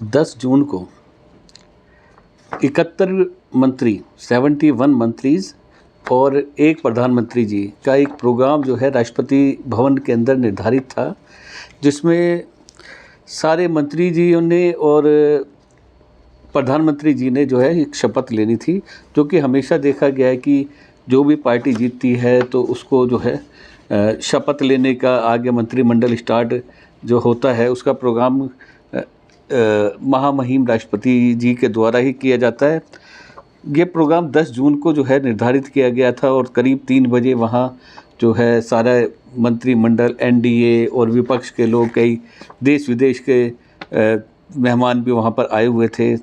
10 जून को 71 मंत्री 71 मंत्रीज और एक प्रधानमंत्री जी का एक प्रोग्राम जो है राष्ट्रपति भवन के अंदर निर्धारित था, जिसमें सारे मंत्री जियों ने और प्रधानमंत्री जी ने जो है एक शपथ लेनी थी, जो कि हमेशा देखा गया है कि जो भी पार्टी जीतती है तो उसको जो है शपथ लेने का आगे मंत्रिमंडल स्टार्ट जो होता है उसका प्रोग्राम महामहिम राष्ट्रपति जी के द्वारा ही किया जाता है। ये प्रोग्राम 10 जून को जो है निर्धारित किया गया था और करीब 3 बजे वहाँ जो है सारा मंत्रिमंडल, एनडीए और विपक्ष के लोग, कई देश विदेश के मेहमान भी वहाँ पर आए हुए थे,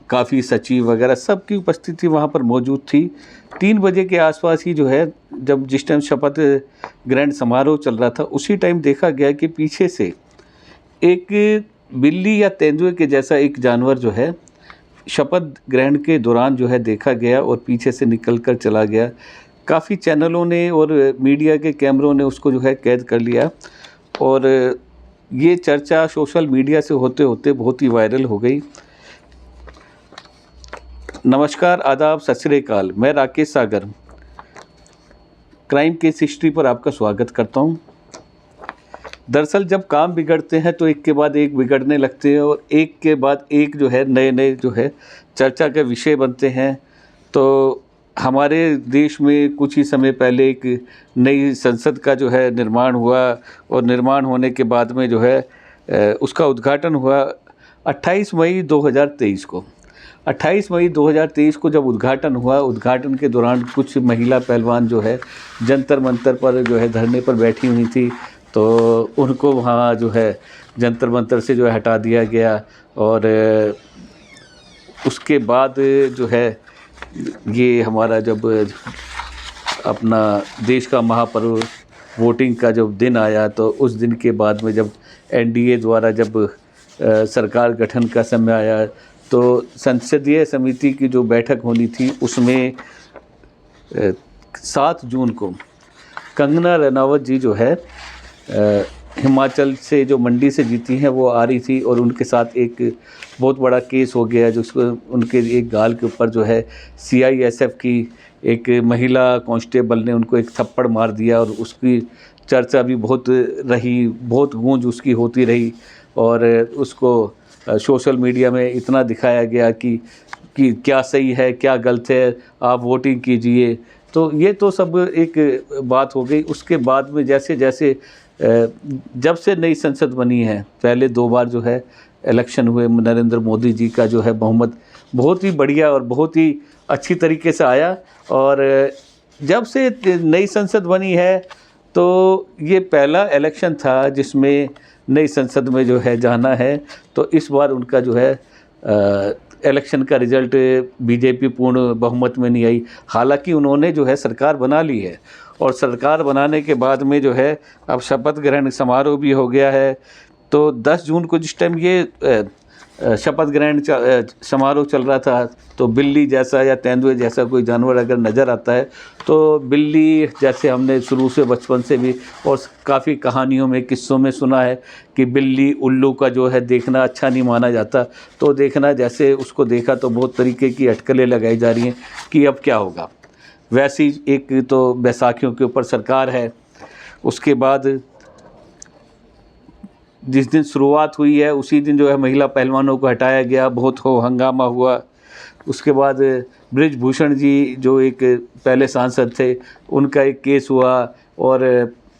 काफ़ी सचिव वगैरह सबकी उपस्थिति वहाँ पर मौजूद थी। 3 बजे के आसपास ही जो है जिस टाइम शपथ ग्रहण समारोह चल रहा था, उसी टाइम देखा गया कि पीछे से एक बिल्ली या तेंदुए के जैसा एक जानवर जो है शपथ ग्रहण के दौरान जो है देखा गया और पीछे से निकल कर चला गया। काफ़ी चैनलों ने और मीडिया के कैमरों ने उसको जो है कैद कर लिया और ये चर्चा सोशल मीडिया से होते होते बहुत ही वायरल हो गई। नमस्कार, आदाब, सत श्री अकाल। मैं राकेश सागर क्राइम केस हिस्ट्री पर आपका स्वागत करता हूं। दरअसल जब काम बिगड़ते हैं तो एक के बाद एक बिगड़ने लगते हैं और एक के बाद एक जो है नए नए जो है चर्चा के विषय बनते हैं। तो हमारे देश में कुछ ही समय पहले एक नई संसद का जो है निर्माण हुआ और निर्माण होने के बाद में जो है उसका उद्घाटन हुआ 28 मई 2023 को। 28 मई 2023 को जब उद्घाटन हुआ, उद्घाटन के दौरान कुछ महिला पहलवान जो है जंतर मंतर पर जो है धरने पर बैठी हुई थी, तो उनको वहाँ जो है जंतर मंतर से जो है हटा दिया गया और उसके बाद जो है ये हमारा जब अपना देश का महापर्व वोटिंग का जब दिन आया, तो उस दिन के बाद में जब एनडीए द्वारा जब सरकार गठन का समय आया, तो संसदीय समिति की जो बैठक होनी थी उसमें 7 जून को कंगना रनावत जी जो है हिमाचल से जो मंडी से जीती हैं वो आ रही थी और उनके साथ एक बहुत बड़ा केस हो गया, जिसको उनके एक गाल के ऊपर जो है सीआईएसएफ की एक महिला कांस्टेबल ने उनको एक थप्पड़ मार दिया और उसकी चर्चा भी बहुत रही, बहुत गूंज उसकी होती रही और उसको सोशल मीडिया में इतना दिखाया गया कि क्या सही है क्या गलत है, आप वोटिंग कीजिए। तो ये तो सब एक बात हो गई। उसके बाद में जैसे जैसे जब से नई संसद बनी है, पहले 2 बार जो है इलेक्शन हुए, नरेंद्र मोदी जी का जो है बहुमत बहुत ही बढ़िया और बहुत ही अच्छी तरीके से आया और जब से नई संसद बनी है तो ये पहला इलेक्शन था जिसमें नई संसद में जो है जाना है। तो इस बार उनका जो है इलेक्शन का रिज़ल्ट बीजेपी पूर्ण बहुमत में नहीं आई। हालांकि उन्होंने जो है सरकार बना ली है और सरकार बनाने के बाद में जो है अब शपथ ग्रहण समारोह भी हो गया है। तो 10 जून को जिस टाइम ये शपथ ग्रहण समारोह चल रहा था, तो बिल्ली जैसा या तेंदुए जैसा कोई जानवर अगर नज़र आता है तो बिल्ली जैसे हमने शुरू से बचपन से भी और काफ़ी कहानियों में, किस्सों में सुना है कि बिल्ली उल्लू का जो है देखना अच्छा नहीं माना जाता, तो देखना जैसे उसको देखा तो बहुत तरीके की अटकलें लगाई जा रही हैं कि अब क्या होगा। वैसी एक तो बैसाखियों के ऊपर सरकार है, उसके बाद जिस दिन शुरुआत हुई है उसी दिन जो है महिला पहलवानों को हटाया गया, बहुत हो हंगामा हुआ। उसके बाद बृजभूषण जी जो एक पहले सांसद थे उनका एक केस हुआ और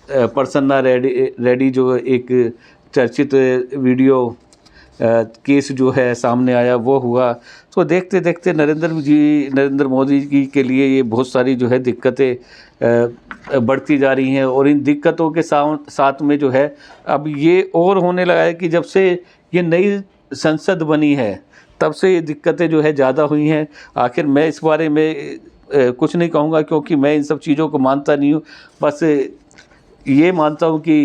प्रसन्ना रेड्डी जो एक चर्चित वीडियो केस जो है सामने आया वो हुआ। तो देखते देखते नरेंद्र मोदी जी के लिए ये बहुत सारी जो है दिक्कतें बढ़ती जा रही हैं और इन दिक्कतों के साथ में जो है अब ये और होने लगा है कि जब से ये नई संसद बनी है तब से ये दिक्कतें जो है ज़्यादा हुई हैं। आखिर मैं इस बारे में कुछ नहीं कहूँगा क्योंकि मैं इन सब चीज़ों को मानता नहीं हूँ, बस ये मानता हूँ कि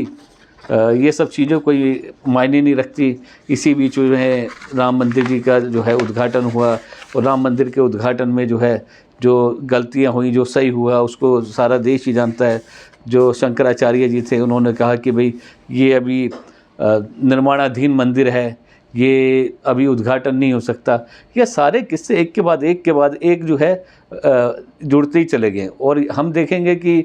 ये सब चीज़ों कोई मायने नहीं रखती। इसी बीच में राम मंदिर जी का जो है उद्घाटन हुआ और राम मंदिर के उद्घाटन में जो है जो गलतियां हुई, जो सही हुआ उसको सारा देश ही जानता है। जो शंकराचार्य जी थे उन्होंने कहा कि भाई ये अभी निर्माणाधीन मंदिर है, ये अभी उद्घाटन नहीं हो सकता। ये सारे किस्से एक के बाद एक जो है जुड़ते ही चले गए और हम देखेंगे कि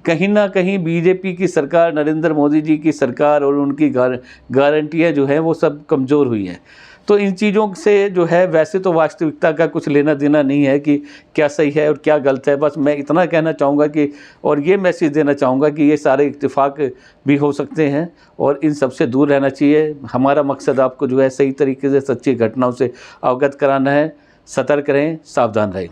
कहीं ना कहीं बीजेपी की सरकार, नरेंद्र मोदी जी की सरकार और उनकी गारंटियाँ जो हैं वो सब कमज़ोर हुई हैं। तो इन चीज़ों से जो है वैसे तो वास्तविकता का कुछ लेना देना नहीं है कि क्या सही है और क्या गलत है। बस मैं इतना कहना चाहूँगा कि और ये मैसेज देना चाहूँगा कि ये सारे इत्तेफाक भी हो सकते हैं और इन सब से दूर रहना चाहिए। हमारा मकसद आपको जो है सही तरीके से सच्ची घटनाओं से अवगत कराना है। सतर्क रहें, सावधान रहें।